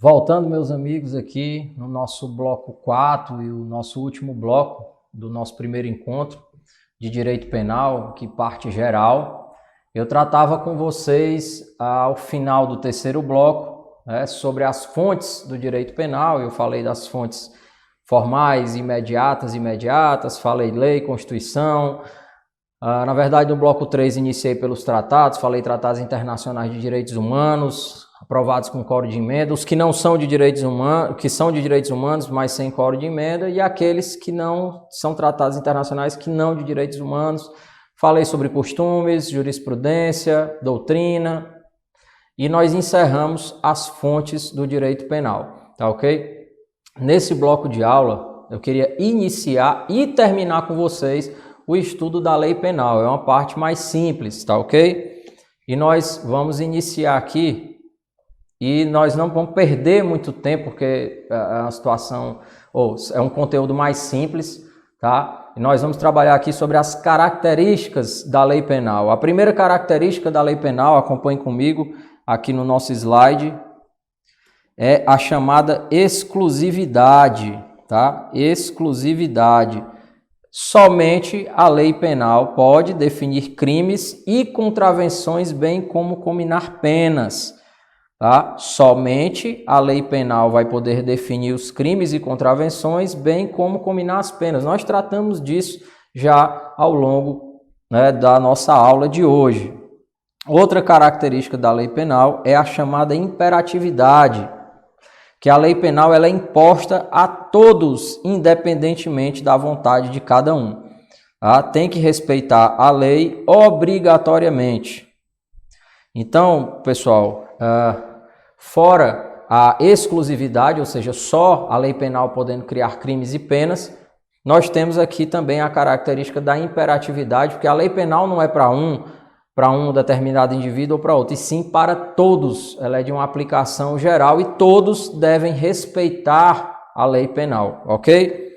Voltando, meus amigos, aqui no nosso bloco 4 e o nosso último bloco do nosso primeiro encontro de Direito Penal, que parte geral, eu tratava com vocês ao final do terceiro bloco, sobre as fontes do direito penal. Eu falei das fontes formais, imediatas, falei lei, Constituição. Na verdade, no bloco 3 iniciei pelos tratados, falei tratados internacionais de direitos humanos, aprovados com código de emenda, os que não são de direitos humanos, que são de direitos humanos, mas sem código de emenda, e aqueles que não são tratados internacionais, que não de direitos humanos. Falei sobre costumes, jurisprudência, doutrina, e nós encerramos as fontes do direito penal, tá ok? Nesse bloco de aula, eu queria iniciar e terminar com vocês o estudo da lei penal. É uma parte mais simples, tá ok? E nós vamos iniciar aqui, e nós não vamos perder muito tempo, porque é uma situação, é um conteúdo mais simples, tá? E nós vamos trabalhar aqui sobre as características da lei penal. A primeira característica da lei penal, acompanhe comigo aqui no nosso slide, é a chamada exclusividade, tá? Exclusividade. Somente a lei penal pode definir crimes e contravenções, bem como combinar penas. Tá? Somente a lei penal vai poder definir os crimes e contravenções, bem como combinar as penas. Nós tratamos disso já ao longo, da nossa aula de hoje. Outra característica da lei penal é a chamada imperatividade, que a lei penal ela é imposta a todos, independentemente da vontade de cada um. Tá? Tem que respeitar a lei obrigatoriamente. Então, pessoal, fora a exclusividade, ou seja, só a lei penal podendo criar crimes e penas, nós temos aqui também a característica da imperatividade, porque a lei penal não é para um determinado indivíduo ou para outro, e sim para todos. Ela é de uma aplicação geral e todos devem respeitar a lei penal, ok?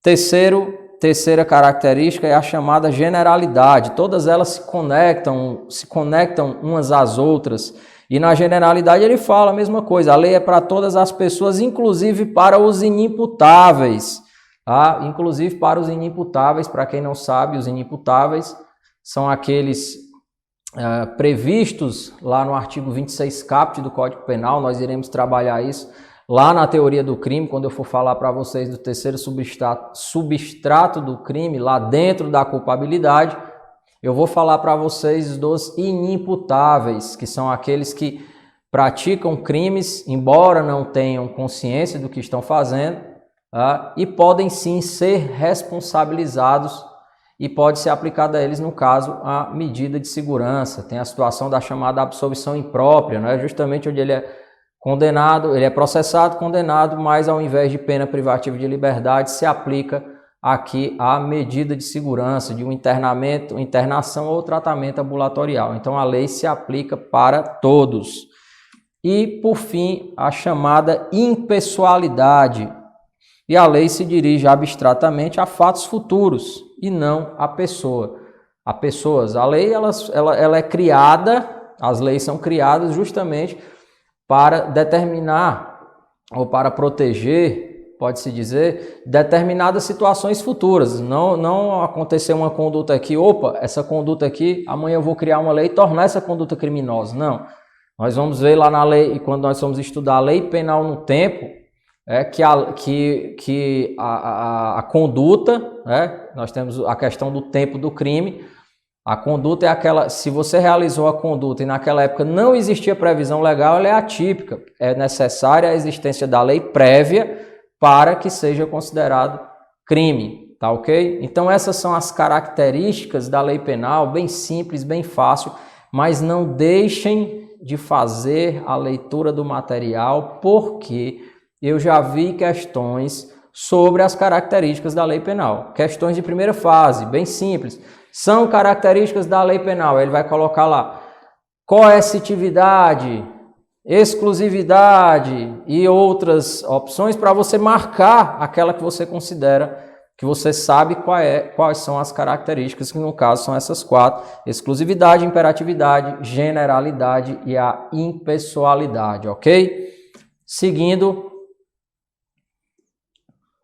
Terceira característica é a chamada generalidade. Todas elas se conectam umas às outras. E na generalidade ele fala a mesma coisa. A lei é para todas as pessoas, inclusive para os inimputáveis. Tá? Inclusive para os inimputáveis. Para quem não sabe, os inimputáveis são aqueles previstos lá no artigo 26 caput do Código Penal. Nós iremos trabalhar isso lá na teoria do crime, quando eu for falar para vocês do terceiro substrato do crime, lá dentro da culpabilidade, eu vou falar para vocês dos inimputáveis, que são aqueles que praticam crimes, embora não tenham consciência do que estão fazendo, e podem sim ser responsabilizados e pode ser aplicada a eles, no caso, a medida de segurança. Tem a situação da chamada absolvição imprópria, justamente onde ele é condenado, ele é processado, condenado, mas ao invés de pena privativa de liberdade, se aplica aqui a medida de segurança, de um internação ou tratamento ambulatorial. Então a lei se aplica para todos. E, por fim, a chamada impessoalidade. E a lei se dirige abstratamente a fatos futuros e não a pessoa. A pessoas. A lei ela é criada, as leis são criadas justamente para determinar ou para proteger, pode-se dizer, determinadas situações futuras. Não acontecer uma conduta aqui, essa conduta aqui, amanhã eu vou criar uma lei e tornar essa conduta criminosa. Não. Nós vamos ver lá na lei, e quando nós vamos estudar a lei penal no tempo, que a conduta, nós temos a questão do tempo do crime. A conduta é aquela, se você realizou a conduta e naquela época não existia previsão legal, ela é atípica. É necessária a existência da lei prévia para que seja considerado crime, tá ok? Então essas são as características da lei penal, bem simples, bem fácil, mas não deixem de fazer a leitura do material, porque eu já vi questões sobre as características da lei penal. Questões de primeira fase, bem simples. São características da lei penal. Ele vai colocar lá coercitividade, exclusividade e outras opções para você marcar aquela que você considera, que você sabe quais são as características, que no caso são essas quatro: exclusividade, imperatividade, generalidade e a impessoalidade, ok? Seguindo,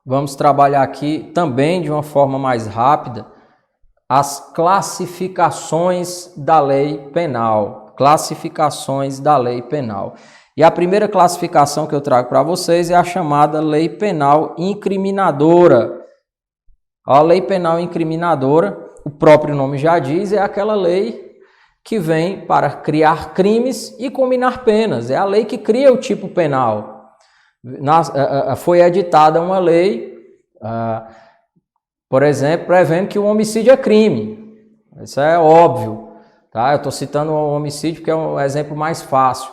vamos trabalhar aqui também de uma forma mais rápida as classificações da lei penal. Classificações da lei penal. E a primeira classificação que eu trago para vocês é a chamada lei penal incriminadora. A lei penal incriminadora, o próprio nome já diz, é aquela lei que vem para criar crimes e combinar penas. É a lei que cria o tipo penal. Foi editada uma lei, por exemplo, prevendo que o homicídio é crime. Isso é óbvio. Tá? Eu estou citando o homicídio porque é um exemplo mais fácil.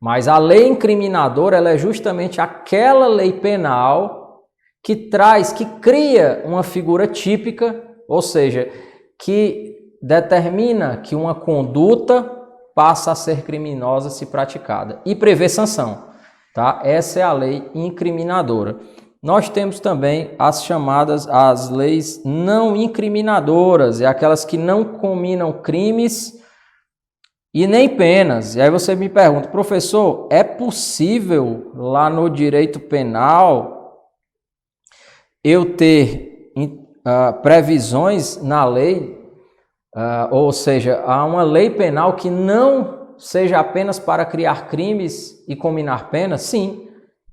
Mas a lei incriminadora ela é justamente aquela lei penal que cria uma figura típica, ou seja, que determina que uma conduta passa a ser criminosa se praticada e prevê sanção. Tá? Essa é a lei incriminadora. Nós temos também as leis não incriminadoras, é aquelas que não combinam crimes e nem penas. E aí você me pergunta, professor, é possível lá no direito penal eu ter previsões na lei, ou seja, há uma lei penal que não seja apenas para criar crimes e combinar penas? Sim.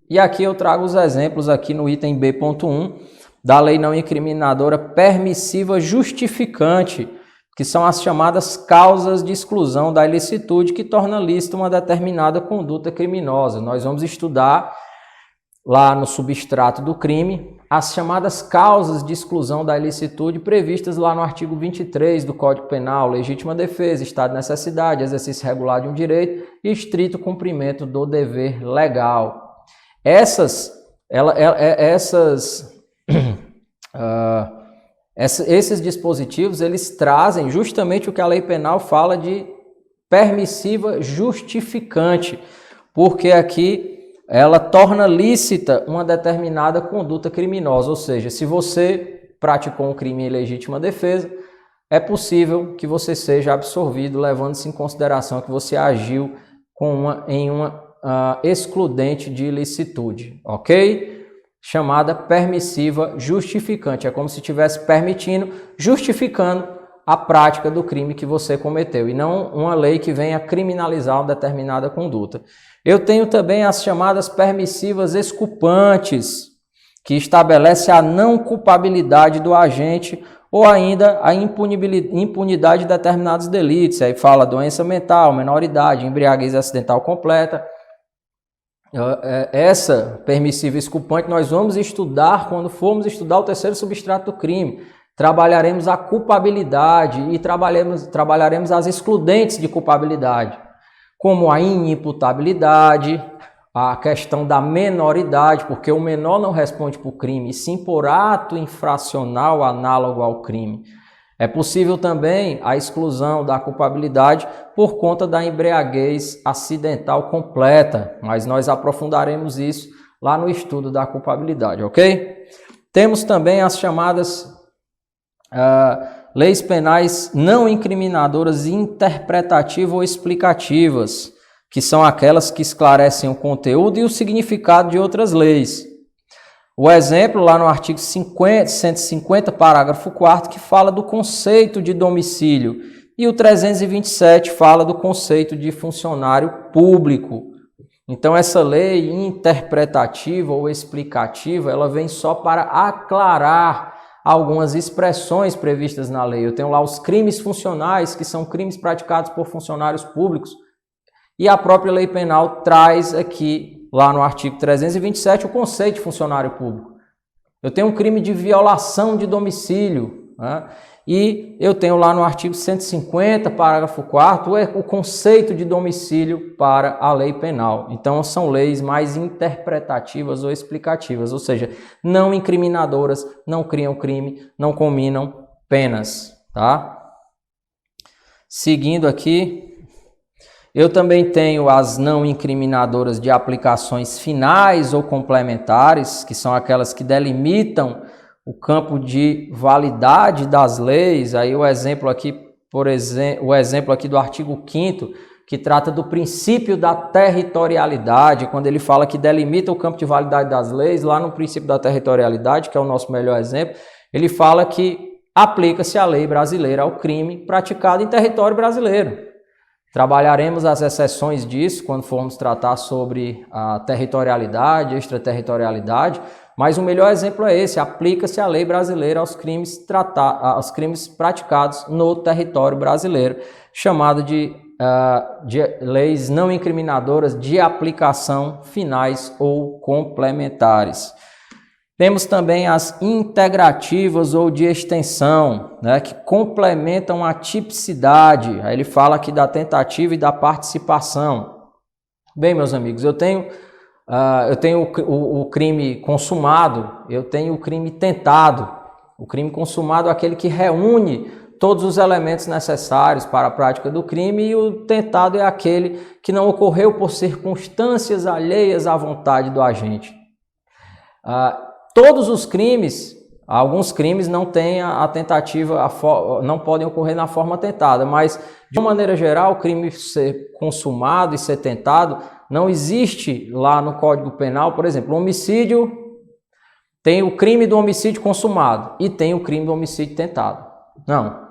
E aqui eu trago os exemplos aqui no item B.1 da lei não incriminadora permissiva justificante, que são as chamadas causas de exclusão da ilicitude que torna lícita uma determinada conduta criminosa. Nós vamos estudar lá no substrato do crime as chamadas causas de exclusão da ilicitude previstas lá no artigo 23 do Código Penal: legítima defesa, estado de necessidade, exercício regular de um direito e estrito cumprimento do dever legal. Esses dispositivos, eles trazem justamente o que a lei penal fala de permissiva justificante, porque aqui ela torna lícita uma determinada conduta criminosa, ou seja, se você praticou um crime em legítima defesa, é possível que você seja absolvido, levando-se em consideração que você agiu em uma excludente de ilicitude, ok? Chamada permissiva justificante. É como se estivesse permitindo, justificando a prática do crime que você cometeu, e não uma lei que venha criminalizar uma determinada conduta. Eu tenho também as chamadas permissivas exculpantes, que estabelece a não culpabilidade do agente ou ainda a impunidade de determinados delitos. Aí fala doença mental, menoridade, embriaguez acidental completa. Essa permissiva exculpante nós vamos estudar quando formos estudar o terceiro substrato do crime. Trabalharemos a culpabilidade e trabalharemos as excludentes de culpabilidade, como a inimputabilidade, a questão da menoridade, porque o menor não responde por crime, e sim por ato infracional análogo ao crime. É possível também a exclusão da culpabilidade por conta da embriaguez acidental completa, mas nós aprofundaremos isso lá no estudo da culpabilidade, ok? Temos também as chamadas leis penais não incriminadoras interpretativas ou explicativas, que são aquelas que esclarecem o conteúdo e o significado de outras leis. O exemplo lá no artigo 150, parágrafo 4º, que fala do conceito de domicílio, e o 327 fala do conceito de funcionário público. Então, essa lei interpretativa ou explicativa, ela vem só para aclarar algumas expressões previstas na lei. Eu tenho lá os crimes funcionais, que são crimes praticados por funcionários públicos, e a própria lei penal traz aqui, lá no artigo 327, o conceito de funcionário público. Eu tenho um crime de violação de domicílio, né? E eu tenho lá no artigo 150, parágrafo 4º, o conceito de domicílio para a lei penal. Então, são leis mais interpretativas ou explicativas, ou seja, não incriminadoras, não criam crime, não combinam penas, tá? Seguindo aqui, eu também tenho as não incriminadoras de aplicações finais ou complementares, que são aquelas que delimitam o campo de validade das leis. Aí o exemplo aqui, por exemplo, o exemplo aqui do artigo 5º que trata do princípio da territorialidade, quando ele fala que delimita o campo de validade das leis, lá no princípio da territorialidade, que é o nosso melhor exemplo, ele fala que aplica-se a lei brasileira ao crime praticado em território brasileiro. Trabalharemos as exceções disso quando formos tratar sobre a territorialidade, extraterritorialidade, mas o melhor exemplo é esse: aplica-se a lei brasileira aos crimes praticados no território brasileiro, chamado de leis não incriminadoras de aplicação finais ou complementares. Temos também as integrativas ou de extensão, né, que complementam a tipicidade. Aí ele fala aqui da tentativa e da participação. Bem, meus amigos, eu tenho o crime consumado, eu tenho o crime tentado. O crime consumado é aquele que reúne todos os elementos necessários para a prática do crime, e o tentado é aquele que não ocorreu por circunstâncias alheias à vontade do agente. Todos os crimes, alguns crimes não têm a tentativa, não podem ocorrer na forma tentada, mas de uma maneira geral, o crime ser consumado e ser tentado não existe lá no Código Penal. Por exemplo, o homicídio tem o crime do homicídio consumado e tem o crime do homicídio tentado. Não.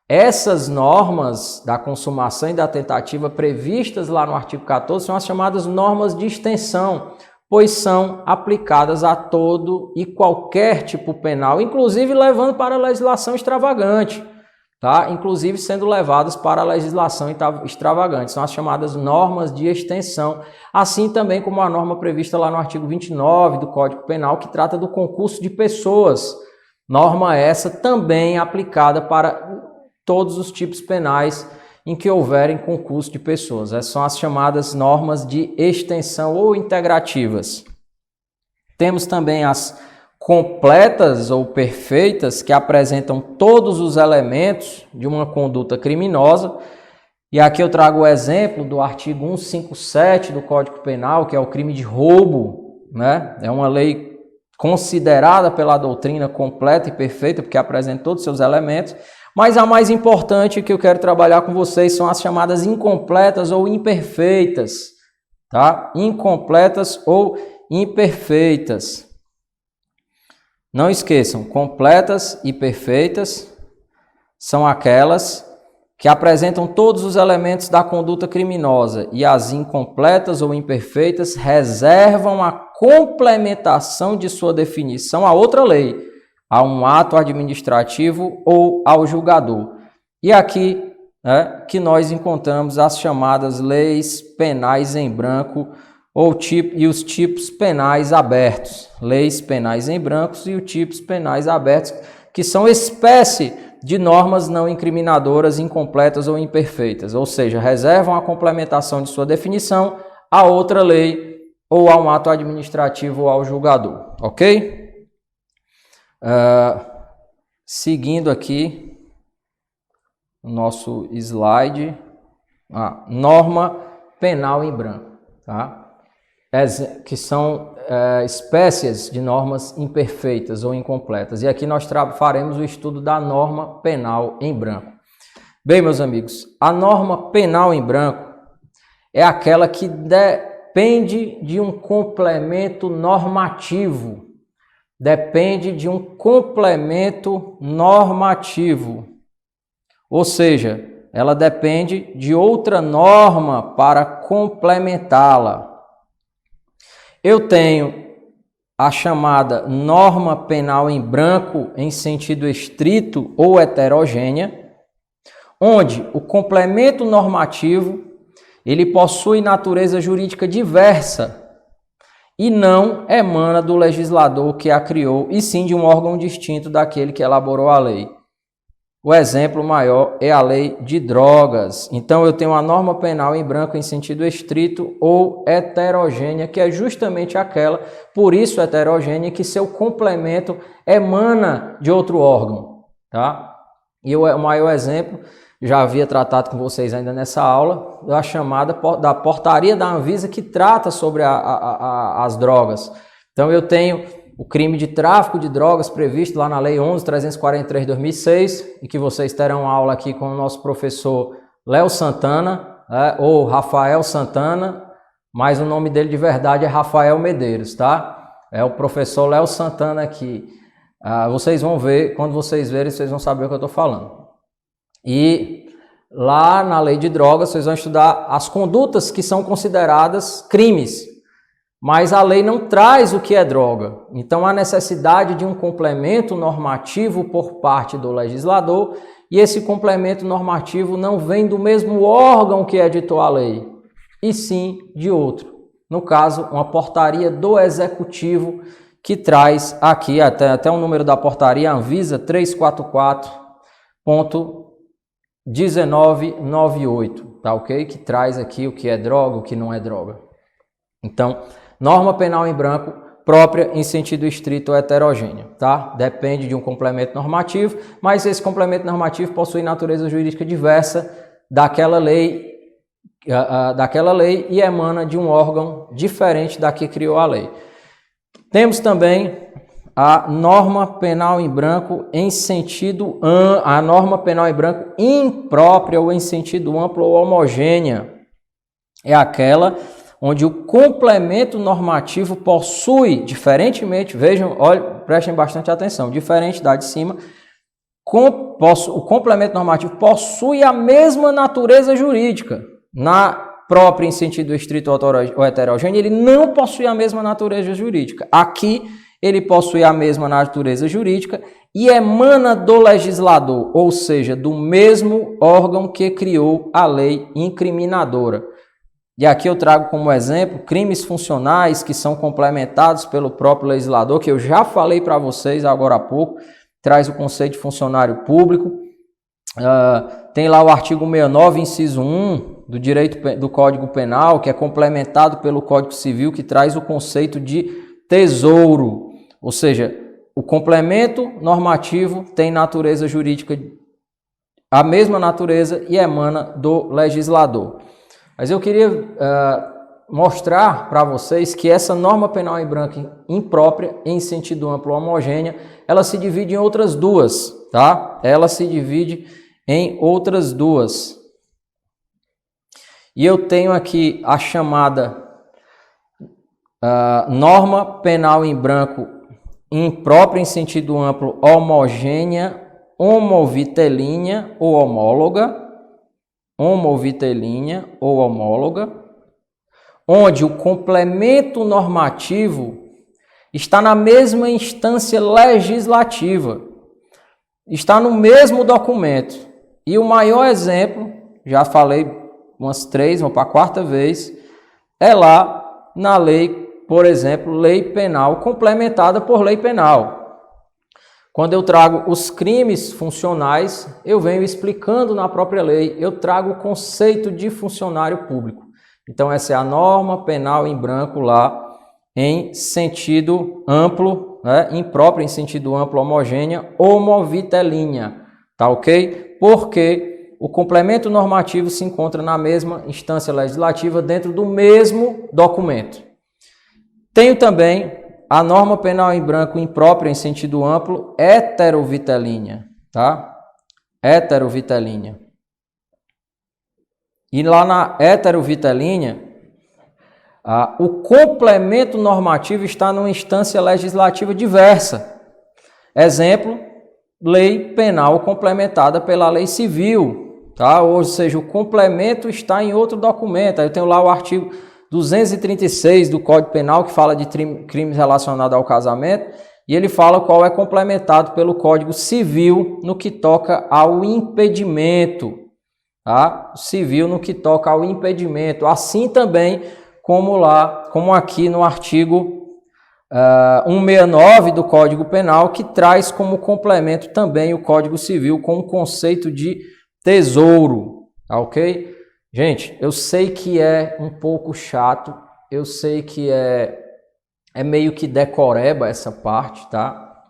Essas normas da consumação e da tentativa previstas lá no artigo 14 são as chamadas normas de extensão, pois são aplicadas a todo e qualquer tipo penal, inclusive levando para a legislação extravagante, tá? Inclusive sendo levadas para a legislação extravagante. São as chamadas normas de extensão, assim também como a norma prevista lá no artigo 29 do Código Penal, que trata do concurso de pessoas. Norma essa também aplicada para todos os tipos penais em que houverem concurso de pessoas. Essas são as chamadas normas de extensão ou integrativas. Temos também as completas ou perfeitas, que apresentam todos os elementos de uma conduta criminosa. E aqui eu trago o exemplo do artigo 157 do Código Penal, que é o crime de roubo, né? É uma lei considerada pela doutrina completa e perfeita, porque apresenta todos os seus elementos. Mas a mais importante que eu quero trabalhar com vocês são as chamadas incompletas ou imperfeitas, tá? Incompletas ou imperfeitas. Não esqueçam, completas e perfeitas são aquelas que apresentam todos os elementos da conduta criminosa, e as incompletas ou imperfeitas reservam a complementação de sua definição a outra lei, a um ato administrativo ou ao julgador. E aqui que nós encontramos as chamadas leis penais em branco e os tipos penais abertos. Leis penais em brancos e os tipos penais abertos, que são espécie de normas não incriminadoras incompletas ou imperfeitas, ou seja, reservam a complementação de sua definição a outra lei ou a um ato administrativo ou ao julgador, ok? Seguindo aqui o nosso slide, norma penal em branco, tá? Que são espécies de normas imperfeitas ou incompletas. E aqui nós faremos o estudo da norma penal em branco. Bem, meus amigos, a norma penal em branco é aquela que depende de um complemento normativo. Depende de um complemento normativo. Ou seja, ela depende de outra norma para complementá-la. Eu tenho a chamada norma penal em branco em sentido estrito ou heterogênea, onde o complemento normativo ele possui natureza jurídica diversa e não emana do legislador que a criou, e sim de um órgão distinto daquele que elaborou a lei. O exemplo maior é a lei de drogas. Então eu tenho uma norma penal em branco em sentido estrito ou heterogênea, que é justamente aquela, por isso heterogênea, que seu complemento emana de outro órgão, tá? E o maior exemplo, já havia tratado com vocês ainda nessa aula, da chamada da portaria da Anvisa, que trata sobre as drogas. Então eu tenho o crime de tráfico de drogas previsto lá na Lei 11.343/2006, e que vocês terão aula aqui com o nosso professor Léo Santana, ou Rafael Santana, mas o nome dele de verdade é Rafael Medeiros, tá? É o professor Léo Santana aqui. Vocês vão ver, quando vocês verem, vocês vão saber o que eu estou falando. E lá na lei de drogas, vocês vão estudar as condutas que são consideradas crimes, mas a lei não traz o que é droga. Então há necessidade de um complemento normativo por parte do legislador, e esse complemento normativo não vem do mesmo órgão que editou a lei, e sim de outro. No caso, uma portaria do Executivo que traz aqui, até o número da portaria, Anvisa 344.1998, tá ok? Que traz aqui o que é droga, o que não é droga. Então, norma penal em branco própria em sentido estrito ou heterogêneo, tá? Depende de um complemento normativo, mas esse complemento normativo possui natureza jurídica diversa daquela lei e emana de um órgão diferente da que criou a lei. Temos também a norma penal em branco em sentido a norma penal em branco imprópria ou em sentido amplo ou homogênea. É aquela onde o complemento normativo possui, diferentemente, vejam, olhem, prestem bastante atenção, diferente da de cima, o complemento normativo possui a mesma natureza jurídica. Na própria em sentido estrito ou heterogêneo, ele não possui a mesma natureza jurídica. Aqui, ele possui a mesma natureza jurídica e emana do legislador, ou seja, do mesmo órgão que criou a lei incriminadora. E aqui eu trago como exemplo crimes funcionais que são complementados pelo próprio legislador, que eu já falei para vocês agora há pouco, traz o conceito de funcionário público. Tem lá o artigo 69, inciso 1 do direito do Código Penal, que é complementado pelo Código Civil, que traz o conceito de tesouro. Ou seja, o complemento normativo tem natureza jurídica, a mesma natureza e emana do legislador. Mas eu queria mostrar para vocês que essa norma penal em branco imprópria, em sentido amplo homogênea, ela se divide em outras duas, tá? Ela se divide em outras duas. E eu tenho aqui a chamada norma penal em branco imprópria em sentido amplo homogênea, homovitelínea ou homóloga, onde o complemento normativo está na mesma instância legislativa, está no mesmo documento. E o maior exemplo, já falei umas 3, vou para a 4ª vez, é lá na lei, por exemplo, lei penal complementada por lei penal. Quando eu trago os crimes funcionais, eu venho explicando na própria lei, eu trago o conceito de funcionário público. Então essa é a norma penal em branco lá, em sentido amplo, né? Imprópria em sentido amplo, homogênea, homovitelínea, tá ok? Porque o complemento normativo se encontra na mesma instância legislativa dentro do mesmo documento. Tenho também a norma penal em branco imprópria em sentido amplo, heterovitelínea, tá? Heterovitelínea. E lá na heterovitelínea, o complemento normativo está numa instância legislativa diversa. Exemplo, lei penal complementada pela lei civil, tá? Ou seja, o complemento está em outro documento. Aí eu tenho lá o artigo 236 do Código Penal, que fala de crimes relacionados ao casamento, e ele fala qual é complementado pelo Código Civil no que toca ao impedimento, tá? Civil no que toca ao impedimento. Assim também como aqui no artigo 169 do Código Penal, que traz como complemento também o Código Civil com o conceito de tesouro, tá ok? Gente, eu sei que é um pouco chato, eu sei que é meio que decoreba essa parte, tá?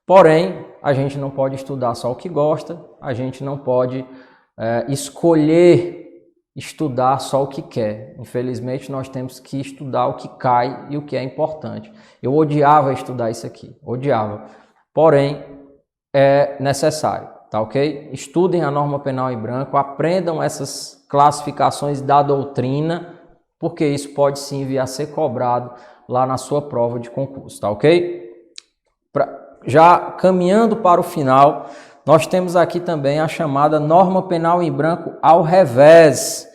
Porém, a gente não pode estudar só o que gosta, a gente não pode escolher estudar só o que quer. Infelizmente, nós temos que estudar o que cai e o que é importante. Eu odiava estudar isso aqui, odiava. Porém, é necessário, tá ok? Estudem a norma penal em branco, aprendam essas classificações da doutrina, porque isso pode sim vir a ser cobrado lá na sua prova de concurso, tá ok? Já caminhando para o final, nós temos aqui também a chamada norma penal em branco ao revés,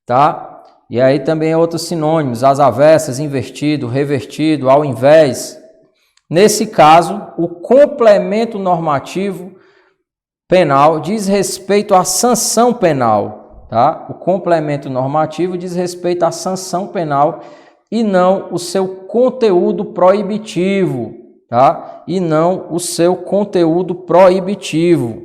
tá? E aí também outros sinônimos, às avessas, invertido, revertido, ao invés. Nesse caso, o complemento normativo penal diz respeito à sanção penal, tá? O complemento normativo diz respeito à sanção penal e não o seu conteúdo proibitivo, tá? E não o seu conteúdo proibitivo.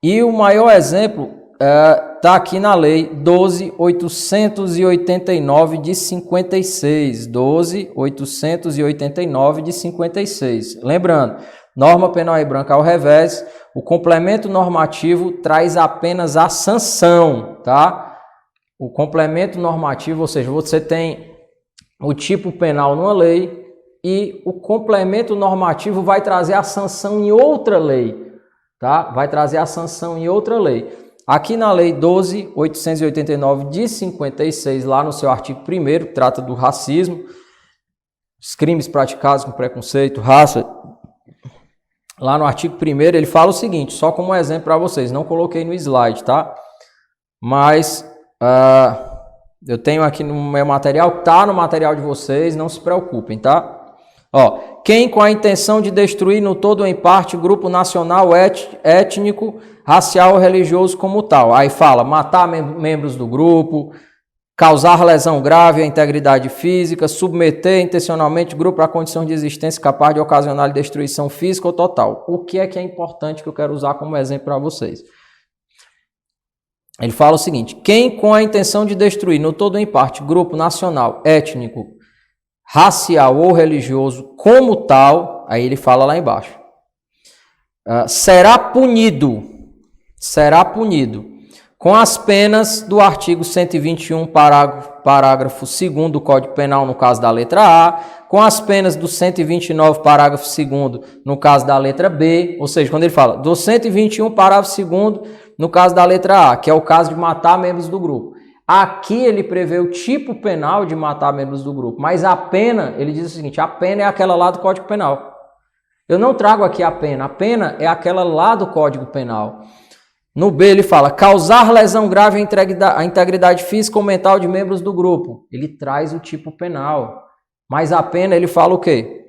E o maior exemplo está aqui na lei 12.889 de 56. 12.889 de 56. Lembrando, norma penal em branco ao revés, o complemento normativo traz apenas a sanção, tá? O complemento normativo, ou seja, você tem o tipo penal numa lei e o complemento normativo vai trazer a sanção em outra lei, tá? Vai trazer a sanção em outra lei. Aqui na lei 12.889 de 56, lá no seu artigo 1º, trata do racismo, os crimes praticados com preconceito, raça. Lá no artigo 1º ele fala o seguinte, só como exemplo para vocês, não coloquei no slide, tá? Mas eu tenho aqui no meu material, tá no material de vocês, não se preocupem, tá? Ó, quem com a intenção de destruir no todo ou em parte grupo nacional, étnico, racial ou religioso como tal. Aí fala matar membros do grupo, causar lesão grave à integridade física, submeter intencionalmente o grupo à condição de existência capaz de ocasionar destruição física ou total. O que é importante que eu quero usar como exemplo para vocês? Ele fala o seguinte, quem com a intenção de destruir no todo ou em parte grupo nacional, étnico, racial ou religioso como tal, aí ele fala lá embaixo, será punido com as penas do artigo 121, parágrafo 2º do Código Penal, no caso da letra A, com as penas do 129, parágrafo 2º, no caso da letra B, ou seja, quando ele fala do 121, parágrafo 2º, no caso da letra A, que é o caso de matar membros do grupo. Aqui ele prevê o tipo penal de matar membros do grupo, mas a pena, ele diz o seguinte, a pena é aquela lá do Código Penal. Eu não trago aqui a pena é aquela lá do Código Penal. No B ele fala, causar lesão grave à integridade física ou mental de membros do grupo. Ele traz o tipo penal, mas a pena ele fala o quê?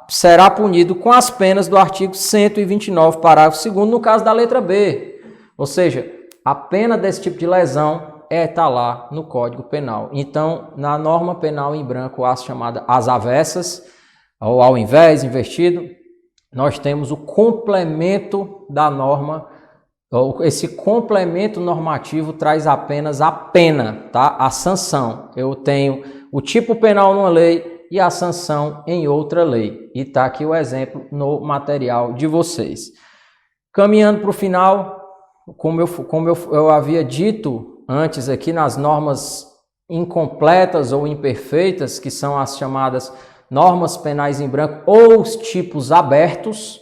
Será punido com as penas do artigo 129, parágrafo 2º, no caso da letra B. Ou seja, a pena desse tipo de lesão está lá no Código Penal. Então, na norma penal em branco, a chamada às avessas, ou ao invés, invertido, nós temos o complemento da norma. Esse complemento normativo traz apenas a pena, tá? A sanção. Eu tenho o tipo penal numa lei e a sanção em outra lei. E está aqui o exemplo no material de vocês. Caminhando para o final, como eu havia dito antes aqui nas normas incompletas ou imperfeitas, que são as chamadas normas penais em branco ou os tipos abertos,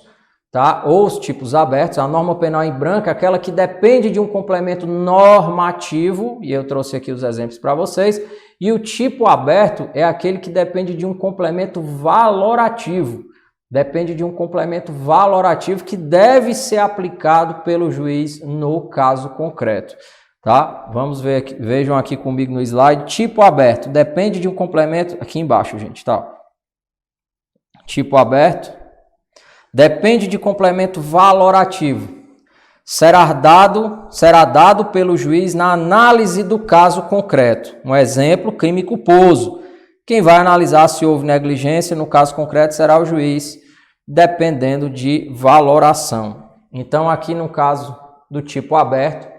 tá? Ou os tipos abertos, a norma penal em branco é aquela que depende de um complemento normativo, e eu trouxe aqui os exemplos para vocês, e o tipo aberto é aquele que depende de um complemento valorativo. Depende de um complemento valorativo que deve ser aplicado pelo juiz no caso concreto. Tá? Vamos ver aqui, vejam aqui comigo no slide. Tipo aberto, depende de um complemento, aqui embaixo, gente, tá? Tipo aberto, depende de complemento valorativo. Será dado pelo juiz na análise do caso concreto. Um exemplo, crime culposo. Quem vai analisar se houve negligência no caso concreto será o juiz, dependendo de valoração. Então, aqui no caso do tipo aberto,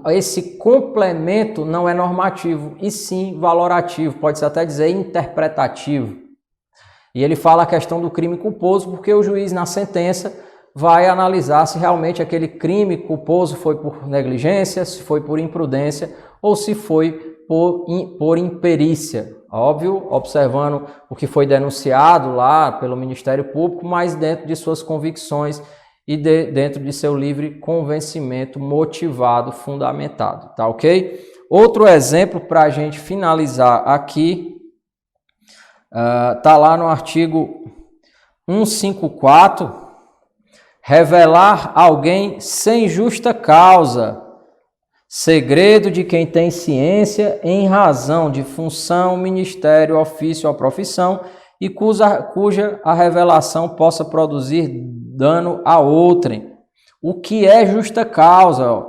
esse complemento não é normativo, e sim valorativo, pode-se até dizer interpretativo. E ele fala a questão do crime culposo, porque o juiz na sentença vai analisar se realmente aquele crime culposo foi por negligência, se foi por imprudência ou se foi por imperícia. Óbvio, observando o que foi denunciado lá pelo Ministério Público, mas dentro de suas convicções e dentro de seu livre convencimento motivado, fundamentado, tá ok? Outro exemplo para a gente finalizar aqui, tá lá no artigo 154, revelar alguém sem justa causa, segredo de quem tem ciência em razão de função, ministério, ofício ou profissão e cuja a revelação possa produzir dano a outrem. O que é justa causa?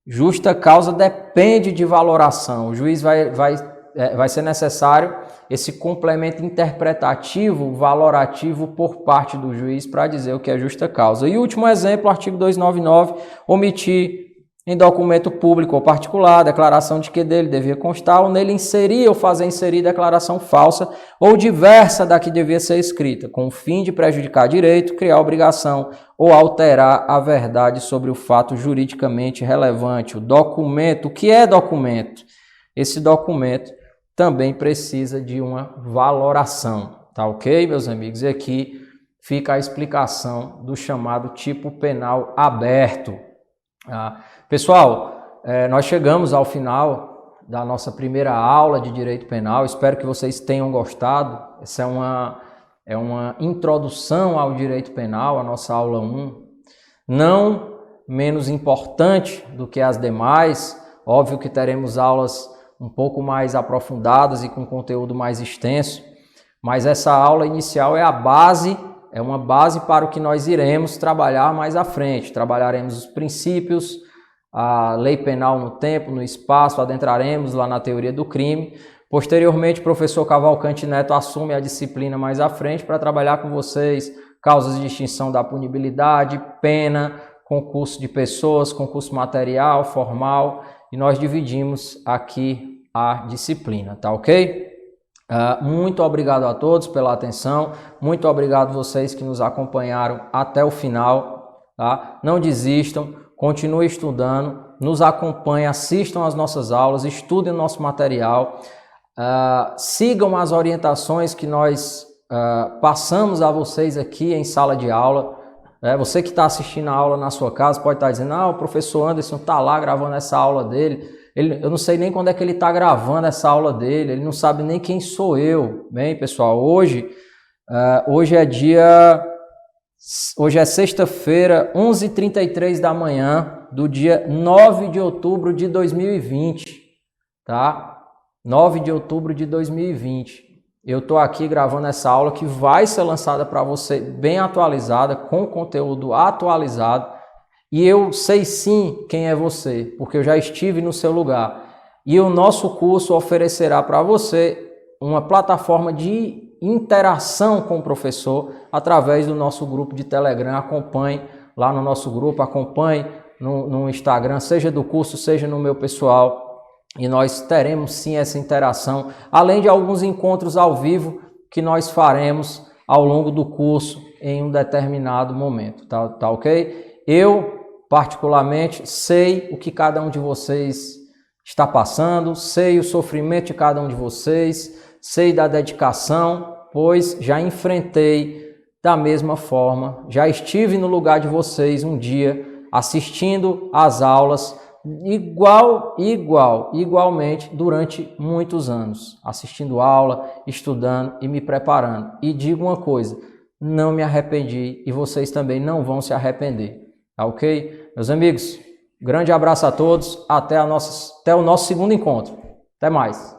Justa causa depende de valoração. O juiz vai ser necessário esse complemento interpretativo, valorativo por parte do juiz para dizer o que é justa causa. E último exemplo, artigo 299, omitir em documento público ou particular, declaração de que dele devia constar, ou nele inserir ou fazer inserir declaração falsa ou diversa da que devia ser escrita, com o fim de prejudicar direito, criar obrigação ou alterar a verdade sobre o fato juridicamente relevante. O documento, o que é documento? Esse documento também precisa de uma valoração, tá ok, meus amigos? E aqui fica a explicação do chamado tipo penal aberto. Pessoal, nós chegamos ao final da nossa primeira aula de Direito Penal, espero que vocês tenham gostado. Essa é uma introdução ao Direito Penal, a nossa aula 1, não menos importante do que as demais. Óbvio que teremos aulas um pouco mais aprofundadas e com conteúdo mais extenso, mas essa aula inicial é a base, é uma base para o que nós iremos trabalhar mais à frente. Trabalharemos os princípios, a lei penal no tempo, no espaço, adentraremos lá na teoria do crime. Posteriormente, o professor Cavalcante Neto assume a disciplina mais à frente para trabalhar com vocês causas de extinção da punibilidade, pena, concurso de pessoas, concurso material, formal, e nós dividimos aqui a disciplina, tá ok? Muito obrigado a todos pela atenção, muito obrigado vocês que nos acompanharam até o final, tá? Não desistam, continuem estudando, nos acompanhem, assistam às nossas aulas, estudem o nosso material, sigam as orientações que nós passamos a vocês aqui em sala de aula. Você que está assistindo a aula na sua casa pode estar dizendo, o professor Anderson está lá gravando essa aula dele, eu não sei nem quando é que ele está gravando essa aula dele, ele não sabe nem quem sou eu. Bem, pessoal, hoje é sexta-feira, 11h33 da manhã, do dia 9 de outubro de 2020, tá? 9 de outubro de 2020. Eu estou aqui gravando essa aula que vai ser lançada para você bem atualizada, com conteúdo atualizado. E eu sei sim quem é você, porque eu já estive no seu lugar. E o nosso curso oferecerá para você uma plataforma de interação com o professor através do nosso grupo de Telegram. Acompanhe lá no nosso grupo, acompanhe no Instagram, seja do curso, seja no meu pessoal. E nós teremos sim essa interação, além de alguns encontros ao vivo que nós faremos ao longo do curso em um determinado momento, tá ok? Eu, particularmente, sei o que cada um de vocês está passando, sei o sofrimento de cada um de vocês, sei da dedicação, pois já enfrentei da mesma forma, já estive no lugar de vocês um dia assistindo às aulas, igualmente durante muitos anos, assistindo aula, estudando e me preparando. E digo uma coisa, não me arrependi e vocês também não vão se arrepender, tá ok? Meus amigos, grande abraço a todos, até o nosso segundo encontro. Até mais!